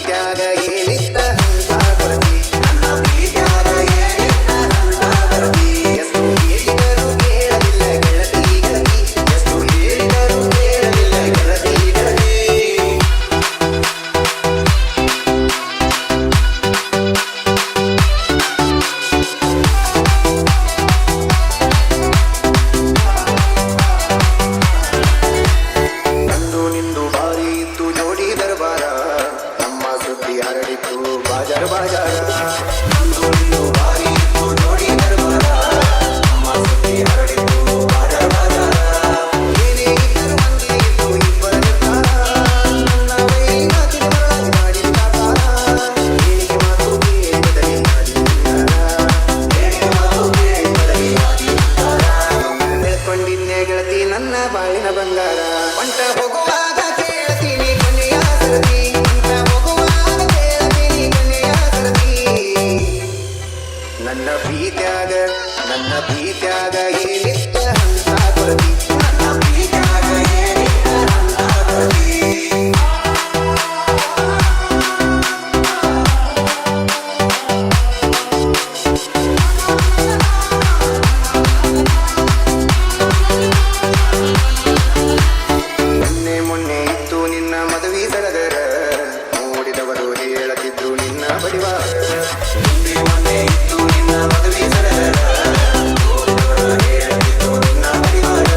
ಪ್ರೀತ್ಯಾಗ ಏನಿತ್ತ ಹಂತ ಕೊರತಿ ನನ್ನ ಪ್ರೀತ್ಯಾಗ ಏನಿತ್ತ ಹಂತ ಕೊರತಿ ಎಷ್ಟು ಹೇಳಿದರೂ ಕೇಳಲಿಲ್ಲ ಗೆಳತಿ ಗೆಳತಿ ಎಷ್ಟು ಹೇಳಿದರೂ ಕೇಳಲಿಲ್ಲ ಗೆಳತಿ ಗೆಳತಿ ನಂದು ನಿಂದು ಬಾರಿ ಇತ್ತು ಜೋಡಿ ದರ್ಬಾರ ನಮ್ಮ ಸುದ್ದಿ ಹರಡಿತು ಬಾಜಾರ ಬಾಜಾರ ನಂದು ನಿಂದು ಬಾರಿ ಇತ್ತು ಜೋಡಿ ದರ್ಬಾರ ನಮ್ಮ ಸುದ್ದಿ ಹರಡಿತು ಬಾಜಾರ ಬಾಜಾರ ಏನೇ ಇದ್ದರೂ ಮಂದಿ ಇತ್ತು ಇಬ್ಬರ ನನ್ನ ವೈ ಮಾತಿನ ಮರಳಾಗಿ ಮಾಡಿದ ಏನಿಗೆ ಮಾತು ಕೇಳಿ ಬದಲಿ ಏನಿಗೆ ಮಾತು ಕೇಳಿ ಬದಲಿ ಬೆಳ್ಕೊಂಡಿನ್ನೆ ಗೆಳತಿ ನನ್ನ ಬಾಳಿನ ಬಂಗಾರ ಹೊಂಟ ಹೋಗುವಾಗ ಕೇಳ್ತೀನಿ ಕೊನೆಯ ಸರದಿ ಹೊಂಟ ಹೋಗುವಾಗ ಕೇಳ್ತೀನಿ ಕೊನೆಯ ಸರದಿ ನನ್ನ ಪ್ರೀತ್ಯಾಗ ಏನಿತ್ತ ಹಂತ ಕೊರತಿ ನನ್ನ ಪ್ರೀತ್ಯಾಗ ಏನಿತ್ತ ಹಂತ ಕೊರತಿ ಮೊನ್ನೆ ಇತ್ತು ನಿನ್ನ ಮದುವೆ ಸಡಗರ ನೋಡಿದವರು ಹೇಳತಿದ್ರು ನಿನ್ನ ಬಡಿವಾರ ಮೊನ್ನೆ ಇತ್ತು ನಿನ್ನ ಮದುವೆ ಸಡಗರ ನೋಡಿದವರು ಹೇಳತಿದ್ರು ನಿನ್ನ ಬಡಿವಾರ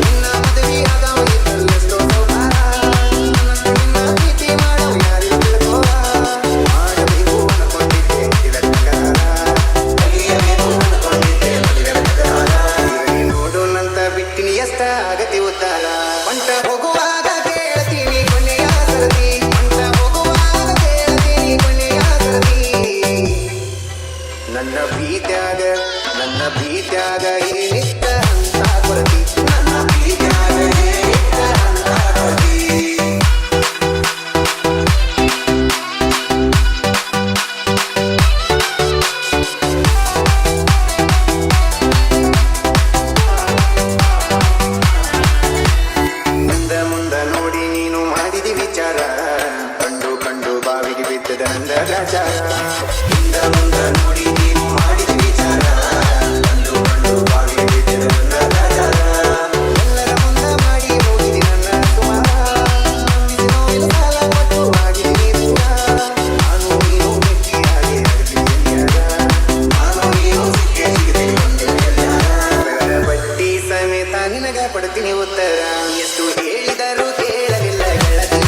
ನಿನ್ನ ಮದುವೆ ಆದವನಿದ್ದಲ್ಲ ಎಷ್ಟೋ ಸೌಹಾರ ನಿನ್ನ ಪ್ರೀತಿ ಮಾಡೋ ಯಾರಿಗೂ ತಿಳ್ಕೋರ ಮಾಡಬೇಕು ಅನ್ಕೊಂಡಿದ್ದೆ ತಿಲಕಕಾರ ಕಲಿಯಬೇಕು ಅನ್ಕೊಂಡಿದ್ದೆ ಮದುವೆ ಪ್ರಕಾರ ನೋಡೋಣಂತ ಬಿಟ್ಟಿನಿ ಎಷ್ಟ ಆಗತಿ ಉದ್ದಾರ ಹೊಂಟ ಹೋಗುವಾಗ ಕೇಳ್ತೀನಿ ಕೊನೆಯ ಸರದಿ ಹೊಂಟ ಹೋಗುವಾಗ ಕೇಳ್ತೀನಿ ಕೊನೆಯ ಸರದಿ ನನ್ನ ಪ್ರೀತ್ಯಾಗ ಏನಿತ್ತ ಹಂತ ಕೊರತಿ ನನ್ನ ಪ್ರೀತ್ಯಾಗ ಏನಿತ್ತ ಹಂತ ಕೊರತಿ ಮುಂದ ನೋಡಿ ನೀನು ಮಾಡಿದಿ ವಿಚಾರ ಕಂಡು ಬಾವಿಗೆ ಬಿದ್ದದ ನಂದ ಗ್ರಾಚಾರ ಮುಂದ ನೋಡಿ ನೀನು ಮಾಡಿದಿ ವಿಚಾರ ಕಂಡು ಬಾವಿಗೆ ಬಿದ್ದದ ನಂದ ಗ್ರಾಚಾರ ಎಲ್ಲರ ಮುಂದ ಮಾಡಿ ಹೋಗಿದಿ ನನ್ನ ಸುಮಾರ ನಂಬಿಸಿ ನೋವಿನ ಸಾಲ ಕೊಟ್ಟು ಆಗಿದಿ ದೂರ ನಾನು ನೀನು ಗಟ್ಟಿಯಾಗಿ ನಾನು ನೀನು ಸಿಕ್ಕಿ ಬಟ್ಟಿ ಸಮೇತ ನಿನಗ ಪಡ್ತೀನಿ ಉತ್ತರ ಎಷ್ಟು ಹೇಳಿದರೂ ಕೇಳಲಿಲ್ಲ ಗೆಳತಿ